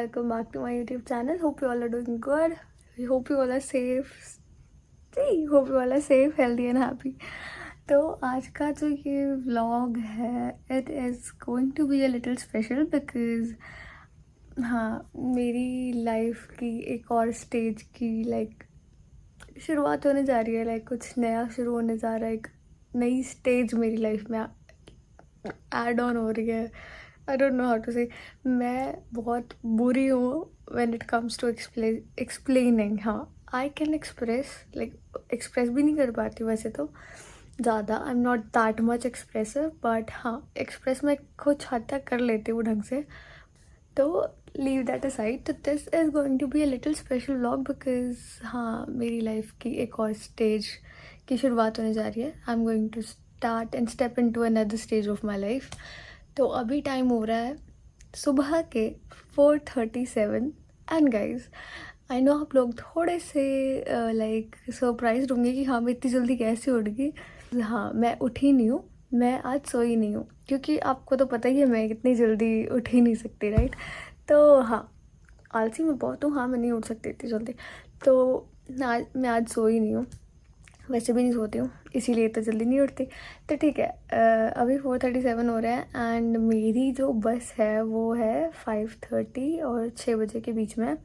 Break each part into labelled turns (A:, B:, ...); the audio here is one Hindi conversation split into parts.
A: welcome back to my YouTube channel. Hope you all are doing good. We hope you all are safe. Hope you all are safe, healthy and happy. तो आज का जो ये व्लॉग है it is going to be a little special because हाँ, मेरी लाइफ की एक और स्टेज की शुरुआत होने जा रही है. कुछ नया शुरू होने जा रहा है. एक नई स्टेज मेरी लाइफ में ऐड ऑन हो रही है. I don't know how to say. मैं बहुत बुरी हूँ when it comes to explaining. हाँ, आई कैन एक्सप्रेस भी नहीं कर पाती वैसे तो ज़्यादा. I am not that much expressive but हाँ, एक्सप्रेस मैं कुछ हद तक कर लेती हूँ ढंग से. तो लीव दैट असाइड. तो this is going to be a little special vlog because हाँ, मेरी लाइफ की एक और स्टेज की शुरुआत होने जा रही है. I am going to start and step in to another stage of my life. तो अभी टाइम हो रहा है सुबह के 4:37 एंड गाइज आई नो आप लोग थोड़े से सरप्राइज होंगे कि हाँ, मैं इतनी जल्दी कैसे उठ गई. हाँ, मैं उठी नहीं हूँ. मैं आज सोई नहीं हूँ क्योंकि आपको तो पता ही है मैं इतनी जल्दी उठ ही नहीं सकती, राइट. तो हाँ, आलसी मैं बहुत हूँ. हाँ, मैं नहीं उठ सकती इतनी जल्दी. तो मैं आज सोई नहीं हूँ. वैसे भी नहीं सोती हूँ, इसीलिए तो जल्दी नहीं उठती. तो ठीक है, अभी 4:37 हो रहा है एंड मेरी जो बस है वो है 5:30 और 6 बजे के बीच में.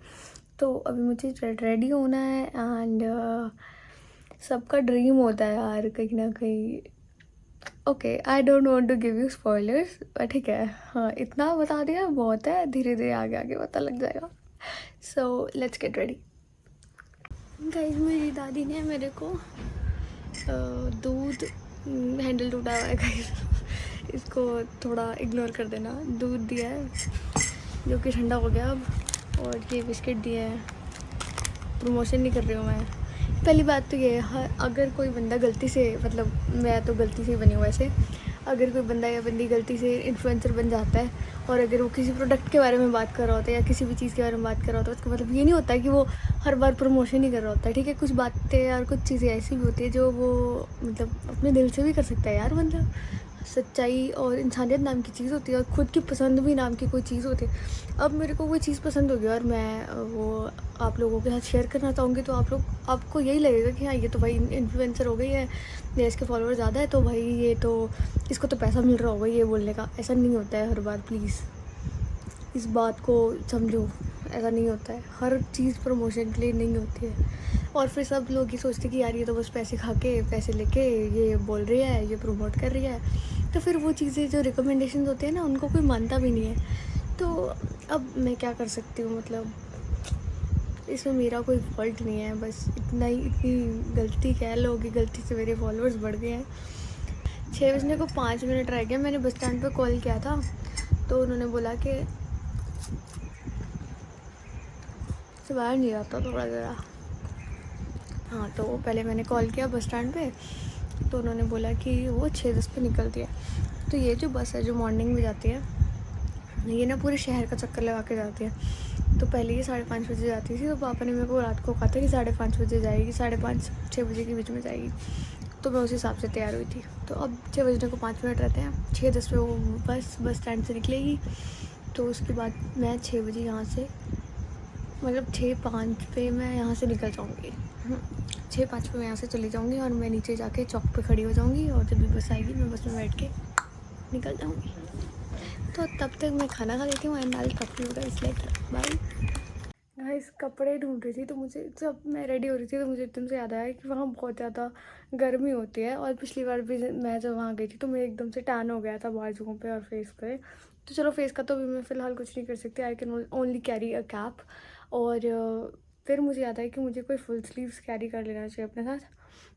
A: तो अभी मुझे रेडी होना है एंड सबका ड्रीम होता है यार कहीं ना कहीं. Okay, I don't want to give you spoilers but ठीक है. हाँ, इतना बता दिया बहुत है. धीरे धीरे आगे आगे पता लग जाएगा. So let's get ready. Guys, मेरी दादी ने मेरे को दूध हैंडल टूटा हुआ है गाइस. इसको थोड़ा इग्नोर कर देना. दूध दिया है जो कि ठंडा हो गया अब. और ये बिस्किट दिया है. प्रमोशन नहीं कर रही हूँ मैं. पहली बात तो ये है, अगर कोई बंदा गलती से मैं तो गलती से बनी हूँ वैसे. अगर कोई बंदा या बंदी गलती से इन्फ्लुएंसर बन जाता है और अगर वो किसी प्रोडक्ट के बारे में बात कर रहा होता है या किसी भी चीज़ के बारे में बात कर रहा होता है, उसका मतलब ये नहीं होता है कि वो हर बार प्रमोशन ही कर रहा होता है. ठीक है, कुछ बातें और कुछ चीज़ें ऐसी भी होती है जो वो अपने दिल से भी कर सकता है यार. सच्चाई और इंसानियत नाम की चीज़ होती है और ख़ुद की पसंद भी नाम की कोई चीज़ होती है. अब मेरे को कोई चीज़ पसंद होगी और मैं वो आप लोगों के साथ शेयर करना चाहूँगी तो आपको यही लगेगा कि हाँ, ये तो भाई इन्फ्लुएंसर हो गई है या इसके फॉलोअर ज़्यादा है तो भाई ये तो इसको तो पैसा मिल रहा होगा ये बोलने का. ऐसा नहीं होता है हर बार. प्लीज़ इस बात को समझो. ऐसा नहीं होता है. हर चीज़ प्रमोशन के लिए नहीं होती है. और फिर सब लोग ये सोचते कि यार ये तो बस पैसे खा के पैसे लेके ये बोल रही है, ये प्रमोट कर रही है. तो फिर वो चीज़ें जो रिकमेंडेशंस होते हैं ना, उनको कोई मानता भी नहीं है. तो अब मैं क्या कर सकती हूँ. इसमें मेरा कोई फॉल्ट नहीं है. बस इतनी गलती कह लो कि गलती से मेरे फॉलोअर्स बढ़ गए हैं. 6 बजने को 5 मिनट रह गए. मैंने बस स्टैंड पे कॉल किया था तो उन्होंने बोला कि से बाहर नहीं आता थोड़ा ज़रा. हाँ, तो पहले मैंने कॉल किया बस स्टैंड पे तो उन्होंने बोला कि वो 6:10 पे निकलती है. तो ये जो बस है जो मॉर्निंग में जाती है ये ना पूरे शहर का चक्कर लगा के जाती है. तो पहले ये 5:30 बजे जाती थी. तो पापा ने मेरे को रात को कहा था कि 5:30 बजे जाएगी, 5:30-6 बजे के बीच में जाएगी. तो मैं उस हिसाब से तैयार हुई थी. तो अब 6 बजने को 5 मिनट रहते हैं. 6:10 पे वो बस स्टैंड से निकलेगी. तो उसके बाद मैं 6 बजे यहाँ से 6:05 पे मैं यहाँ से निकल जाऊँगी. 6:05 पे मैं यहाँ से चली जाऊँगी और मैं नीचे जाके चौक पे खड़ी हो जाऊँगी और जब भी बस आएगी मैं बस में बैठ के निकल जाऊँगी. तो तब तक मैं खाना खा लेती हूँ and I talk to you guys later. Bye. Guys, कपड़े ढूंढ रही थी तो मुझे जब मैं रेडी हो रही थी तो मुझे एकदम से याद आया कि वहाँ बहुत ज़्यादा गर्मी होती है. और पिछली बार भी मैं जब वहाँ गई थी तो मेरे एकदम से टैन हो गया था बाजुओं पे और फेस पे. तो चलो फेस का तो भी मैं फ़िलहाल कुछ नहीं कर सकती. I can only carry a cap. और फिर मुझे याद आया कि मुझे कोई फुल स्लीव्स कैरी कर लेना चाहिए अपने साथ.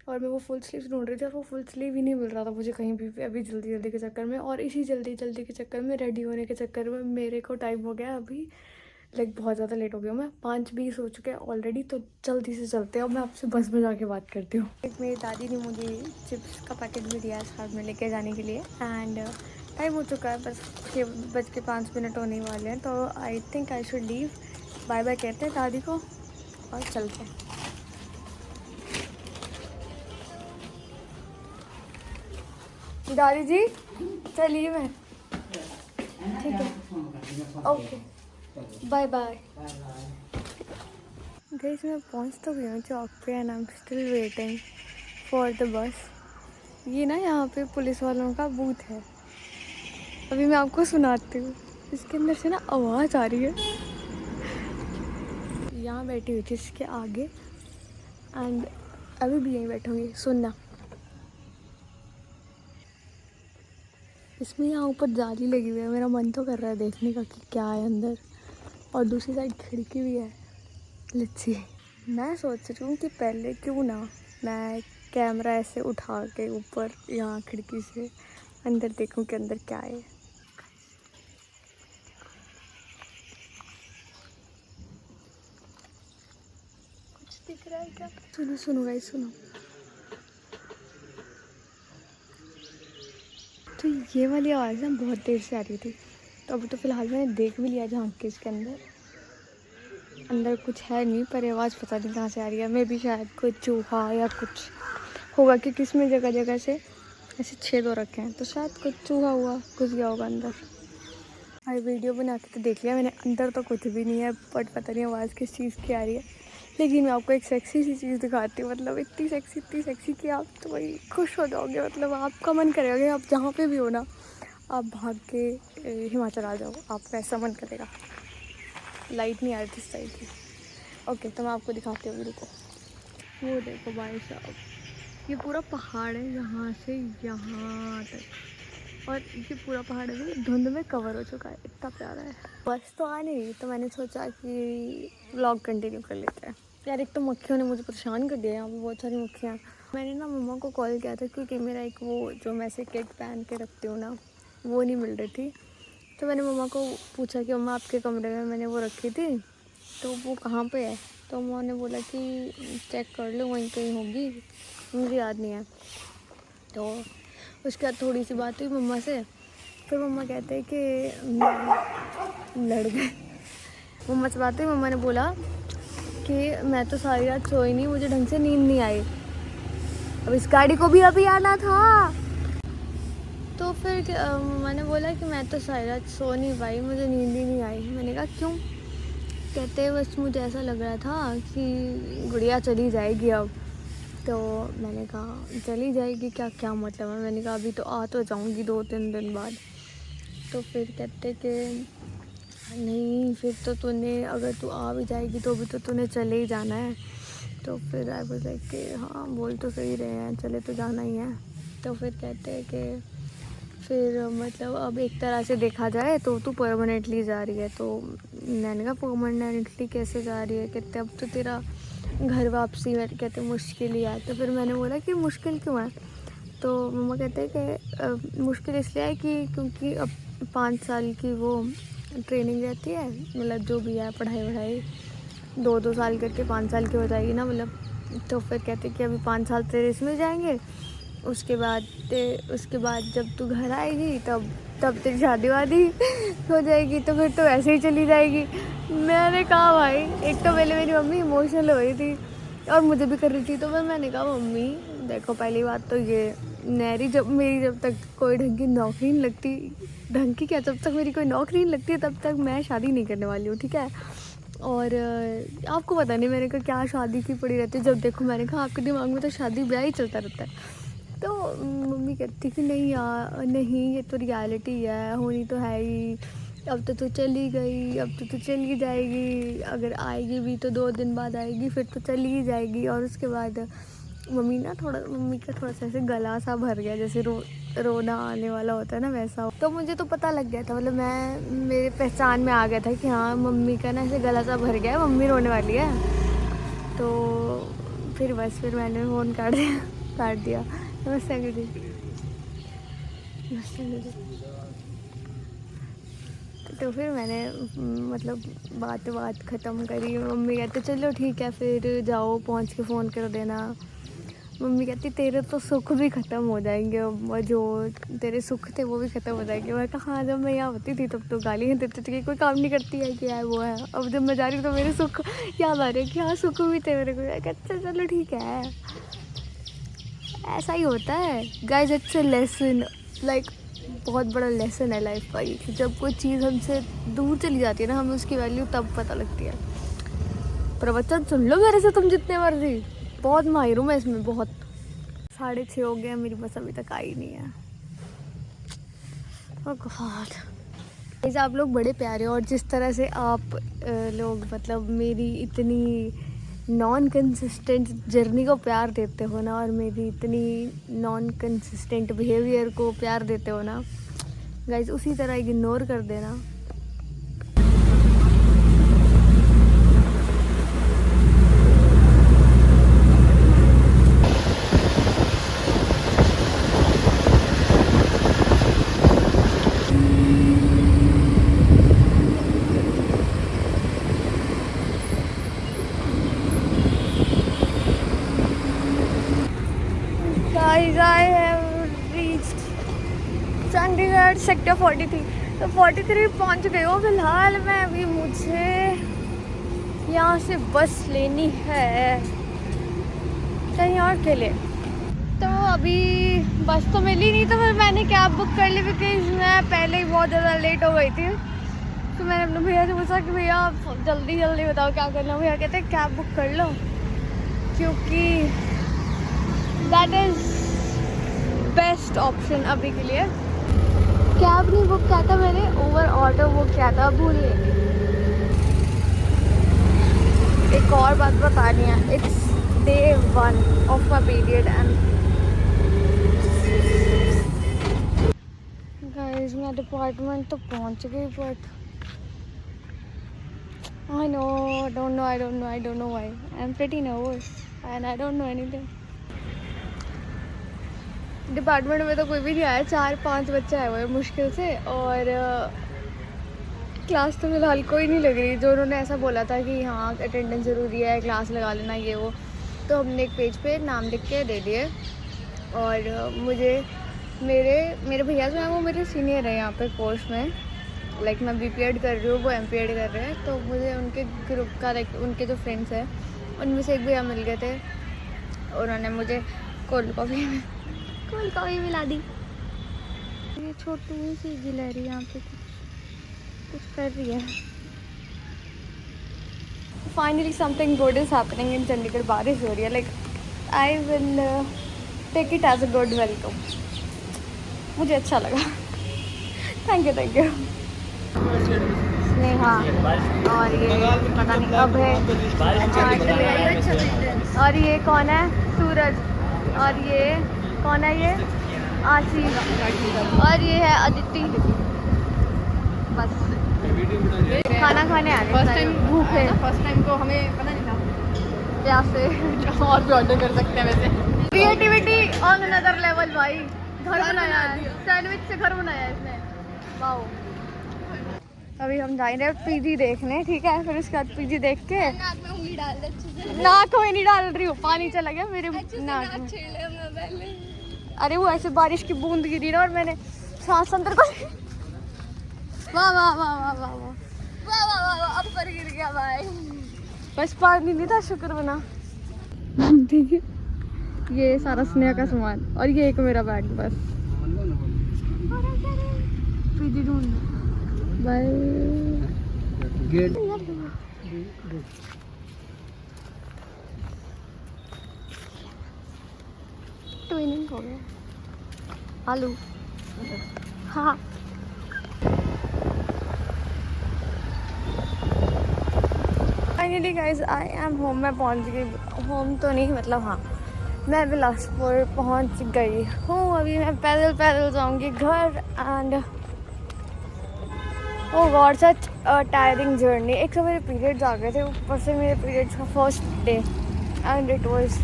A: और मैं वो फुल स्लीव्स ढूंढ रही थी और वो फुल स्लीव ही नहीं मिल रहा था मुझे कहीं भी अभी जल्दी के चक्कर में. और इसी जल्दी के चक्कर में रेडी होने के चक्कर में मेरे को टाइम हो गया अभी बहुत ज़्यादा लेट हो गया. मैं 5:20 हो चुके हैं ऑलरेडी. तो जल्दी से चलते हैं. और मैं आपसे बस में जाके बात करती हूँ. मेरी दादी ने मुझे चिप्स का पैकेट भी दिया साथ में लेके जाने के लिए एंड टाइम हो चुका है. बस 6:05 होने वाले हैं. तो I think I should leave. Bye bye कहते हैं दादी को और चलते हैं. दादी जी चलिए. मैं ठीक है, ओके. Bye bye. गाइस मैं पहुंच तो गई हूँ चौक पे and I am still waiting for the bus. ये ना यहाँ पे पुलिस वालों का बूथ है। अभी मैं आपको सुनाती हूँ। इसके अंदर से ना आवाज़ आ रही है। यहाँ बैठी हुई थी इसके आगे एंड अभी भी यहीं बैठूंगी। सुनना, इसमें यहाँ ऊपर जाली लगी हुई है। मेरा मन तो कर रहा है देखने का कि क्या है अंदर, और दूसरी साइड खिड़की भी है। Let's see. मैं सोच रही हूँ कि पहले क्यों ना मैं कैमरा ऐसे उठा के ऊपर यहाँ खिड़की से अंदर देखूँ कि अंदर क्या है। कुछ दिख रहा है क्या? सुनो सुनो गाइस सुनो। तो ये वाली आवाज़ ना बहुत देर से आ रही थी, तो अभी तो फ़िलहाल मैंने देख भी लिया झांक के इसके अंदर कुछ है नहीं, पर आवाज़ पता नहीं कहाँ से आ रही है। मे भी शायद कोई चूहा या कुछ होगा, क्योंकि इसमें जगह जगह से ऐसे छेद हो रखे हैं, तो शायद कुछ चूहा हुआ घुस गया होगा अंदर। भाई वीडियो बना के तो देख लिया मैंने, अंदर तो कुछ भी नहीं है, बट पता नहीं आवाज़ किस चीज़ की आ रही है। लेकिन मैं आपको एक सेक्सी सी चीज़ दिखाती हूँ, मतलब इतनी सेक्सी कि आप तो भाई खुश हो जाओगे। मतलब आपका मन करेगा कि आप जहाँ पे भी हो ना, आप भाग के हिमाचल आ जाओ, आपका ऐसा मन करेगा। लाइट नहीं आ रही थी इस साइड की। ओके तो मैं आपको दिखाती हूँ, रुको। वो देखो भाई साहब, ये पूरा पहाड़ है यहाँ से यहाँ तक, और ये पूरा पहाड़ अभी धुंध में कवर हो चुका है। इतना प्यारा है। बस तो आ नहीं रही, तो मैंने सोचा कि व्लॉग कंटिन्यू कर लेते हैं। यार एक तो मक्खियों ने मुझे परेशान कर दिया, यहाँ पे बहुत सारी मक्खियाँ। मैंने ना मम्मा को कॉल किया था, क्योंकि मेरा एक वो जो मैं से किट पहन के रखती हूँ ना, वो नहीं मिल रही थी। तो मैंने मम्मा को पूछा कि मम्मा आपके कमरे में मैंने वो रखी थी, तो वो कहाँ पे है? तो मम्मा ने बोला कि चेक कर लो, वहीं कहीं होगी, मुझे याद नहीं है। तो उसके बाद थोड़ी सी बात हुई मम्मा से, फिर मम्मा कहते हैं कि लड़ गए। मम्मा से बात हुई, मम्मा ने बोला कि मैं तो सारी रात सोई नहीं, मुझे ढंग से नींद नहीं आई, अब इस गाड़ी को भी अभी आना था। तो फिर मैंने बोला कि मैं तो सारी रात सो नहीं पाई, मुझे नींद ही नहीं आई। मैंने कहा क्यों? कहते बस मुझे ऐसा लग रहा था कि गुड़िया चली जाएगी अब। तो मैंने कहा चली जाएगी क्या क्या मतलब है? मैंने कहा अभी तो आ तो जाऊंगी 2-3 दिन बाद। तो फिर कहते कि नहीं, फिर तो तूने, अगर तू आ भी जाएगी तो भी तो तूने चले ही जाना है। तो फिर आई वाज लाइक कि हाँ बोल तो सही रहे हैं, चले तो जाना ही है। तो फिर कहते हैं कि फिर मतलब अब एक तरह से देखा जाए तो तू परमानेंटली जा रही है। तो मैंने कहा परमानेंटली कैसे जा रही है? कहते अब तो तेरा घर वापसी में कहते मुश्किल ही है। तो फिर मैंने बोला कि मुश्किल क्यों है? तो मम्मा कहते हैं कि मुश्किल इसलिए है कि क्योंकि अब 5 साल की वो ट्रेनिंग रहती है, मतलब जो भी है पढ़ाई वढ़ाई 2-2 साल करके 5 साल की हो जाएगी ना, मतलब। तो फिर कहते कि अभी 5 साल तेरे इसमें जाएंगे, उसके बाद जब तू घर आएगी तब तेरी शादी वादी हो जाएगी, तो फिर तो ऐसे ही चली जाएगी। मैंने कहा भाई, एक तो पहले मेरी मम्मी इमोशनल हो रही थी और मुझे भी कर रही थी। तो फिर मैंने कहा मम्मी देखो, पहली बात तो ये मेरी जब तक कोई ढंग की नौकरी नहीं लगती, ढंग की क्या, जब तक मेरी कोई नौकरी नहीं लगती तब तक मैं शादी नहीं करने वाली हूँ, ठीक है? और आपको पता नहीं मेरे को क्या शादी की पड़ी रहती है, जब देखो मैंने कहा आपके दिमाग में तो शादी ब्याह ही चलता रहता है। तो मम्मी कहती कि नहीं यार, नहीं ये तो रियलिटी है, होनी तो है ही। अब तो तू चली गई, अब तो तू चली जाएगी, अगर आएगी भी तो 2 दिन बाद आएगी, फिर तो चली ही जाएगी। और उसके बाद मम्मी का थोड़ा सा ऐसे गला सा भर गया, जैसे रोना आने वाला होता है ना, वैसा। तो मुझे तो पता लग गया था, मतलब मेरे पहचान में आ गया था कि हाँ मम्मी का ना ऐसे गला सा भर गया है, मम्मी रोने वाली है। तो फिर मैंने फ़ोन काट दिया। नमस्ते अंकल जी। तो फिर मैंने मतलब बात ख़त्म करी। मम्मी कहते चलो ठीक है, फिर जाओ पहुंच के फ़ोन कर देना। मम्मी कहती तेरे तो सुख भी ख़त्म हो जाएंगे, और जो तेरे सुख थे वो भी ख़त्म हो जाएंगे। मैं कहा हाँ, जब मैं यहाँ होती थी तब तो गालियाँ देती थी कि कोई काम नहीं करती है, क्या है वो है। अब जब मैं जा रही हूँ तो मेरे सुख याद आ रहे हैं कि हाँ सुख भी थे मेरे को। कहते चलो ठीक है, ऐसा ही होता है guys. It's a lesson, like बहुत बड़ा लेसन है लाइफ का ये, कि जब कोई चीज़ हमसे दूर चली जाती है ना, हमें उसकी वैल्यू तब पता लगती है। प्रवचन सुन लो मेरे से तुम जितने मर्जी, बहुत माहिर हूँ मैं इसमें, बहुत। 6:30 हो गए, मेरी बस अभी तक आई नहीं है। ओह गॉड, जैसे आप लोग बड़े प्यारे हो, और जिस तरह से आप लोग मतलब मेरी इतनी नॉन कंसिस्टेंट जर्नी को प्यार देते हो ना, और मेरी इतनी नॉन कंसिस्टेंट बिहेवियर को प्यार देते हो ना गाइस, उसी तरह इग्नोर कर देना। Guys, I have reached Chandigarh sector 43। तो 43 पहुंच गई हूँ फिलहाल मैं। अभी मुझे यहाँ से बस लेनी है कहीं और के लिए। तो अभी बस तो मिली नहीं, तो फिर मैंने कैब बुक कर ली, बिकॉज मैं पहले ही बहुत ज़्यादा लेट हो गई थी। तो मैंने अपने भैया से पूछा कि भैया आप जल्दी जल्दी बताओ क्या करना। भैया कहते हैं कैब बुक कर लो, क्योंकि दैट इज़ बेस्ट ऑप्शन अभी के लिए। कैब नहीं बुक किया था मैंने, ओवर ऑटो बुक किया था, भूल गई। एक और बात बतानी है, it's day 1 of my period and guys मैं डिपार्टमेंट तो पहुंच गई, but I don't know why I am pretty nervous and I don't know anything. Department में तो कोई भी नहीं आया, 4-5 बच्चे आए हुए हैं मुश्किल से, और क्लास तो फिलहाल कोई नहीं लग रही। जो उन्होंने ऐसा बोला था कि हाँ अटेंडेंस ज़रूरी है, क्लास लगा लेना ये वो, तो हमने एक पेज पे नाम लिख के दे दिए। और मुझे मेरे भैया जो हैं वो मेरे सीनियर हैं यहाँ पे कोर्स में, लाइक मैं BPEd कर रही हूँ, वो MPEd कर रहे हैं। तो मुझे उनके ग्रुप का लाइक उनके जो फ्रेंड्स हैं उनमें से एक भैया मिल गए थे, उन्होंने मुझे कोल्ड कॉफ़ी मिला दी। ये छोटू सी गिलहरी यहाँ पे कुछ कर रही है। Finally something good is happening in Chandigarh. बारिश हो रही है, like I will take it as a good welcome. मुझे अच्छा लगा। थैंक यू स्नेहा, और ये पता नहीं कब है, और ये कौन है, सूरज, और ये कौन है, ये आशीष, और ये है अदिति। बस खाना खाने आ गए, भूखे।
B: फर्स्ट टाइम को हमें पता नहीं था
A: प्यासे।
B: और भी ऑर्डर कर सकते हैं वैसे।
A: क्रिएटिविटी ऑन अनदर लेवल भाई। घर बनाया है, सैंडविच से घर बनाया है इसने, वाओ। अभी हम जाएंगे PG देखने, ठीक है, फिर उसके बाद PG देख के
B: नाक में उंगली डाल दे अच्छे से।
A: नाक में नहीं डाल रही हूँ, पानी चला गया मेरे नाक में। अरे वो ऐसे बारिश की बूंद गिरी ना, और मैंने सांस अंदर को वाह वाह वाह वाह वाह वाह वाह वाह वाह, ऊपर गिर गया भाई। बस पानी नहीं था, शुक्र बना। ठीक है, ये सारा स्नेहा का सामान, और ये एक मेरा बैग। बस PG ढूंढ बाय। ट्विनिंग हो गया आलू। हाँ finally guys I am home. मैं पहुंच गई, होम तो नहीं मतलब हाँ, मैं बिलासपुर पहुंच गई हूँ। अभी मैं पैदल जाऊंगी घर। And oh God, such tiring journey. एक तो मेरे पीरियड्स आ गए थे, ऊपर से मेरे पीरियड्स का first day, and it was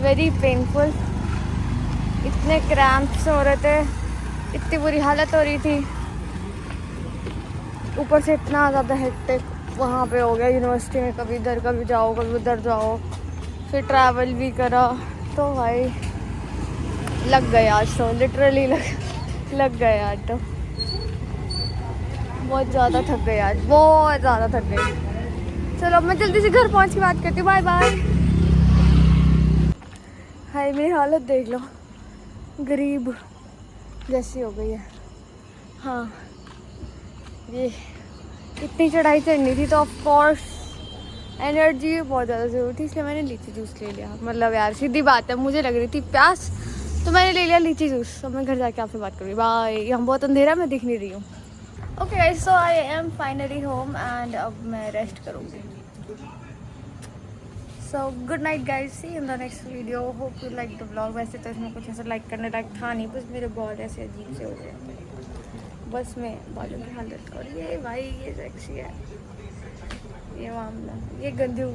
A: very painful. इतने क्रैम्प्स हो रहे थे, इतनी बुरी हालत हो रही थी, ऊपर से इतना ज़्यादा हेक्टिक वहाँ पे हो गया यूनिवर्सिटी में। कभी इधर कभी जाओ, कभी उधर जाओ, फिर ट्रैवल भी करा, तो भाई लग गए आज तो, लिटरली लग गए आज तो। बहुत ज़्यादा थक गए आज, बहुत ज़्यादा थक गई। चलो अब मैं जल्दी से घर पहुँच के बात करती हूँ, बाय बाय। हाय मेरी हालत देख लो, गरीब जैसी हो गई है। हाँ ये इतनी चढ़ाई चढ़नी थी तो ऑफ कोर्स एनर्जी बहुत ज़्यादा ज़रूरी थी, इसलिए मैंने लीची जूस ले लिया। मतलब यार सीधी बात है, मुझे लग रही थी प्यास तो मैंने ले लिया लीची जूस। अब मैं घर जाके आपसे बात करूँगी। बाय। यहाँ बहुत अंधेरा, मैं दिख नहीं रही हूँ। Okay guys, so I am finally home and अब मैं रेस्ट करूँगी। So good night guys, see in the next video. Hope you like the vlog. वैसे तो इसमें कुछ ऐसा लाइक करने लायक था नहीं, बस मेरे बाल ऐसे अजीब से हो गए, बस में बालों की हालत। और ये भाई ये सेक्सी है, ये मामला, ये गंदू।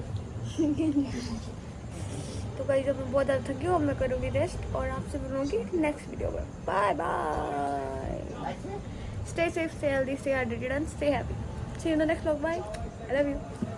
A: तो गाइस जब मैं बहुत ज़्यादा थकी हूँ, अब मैं करूँगी रेस्ट और आपसे मिलूँगी नेक्स्ट वीडियो में। Bye bye. Stay safe, stay healthy, stay hydrated and stay happy. See you in the next vlog. Bye, I love you.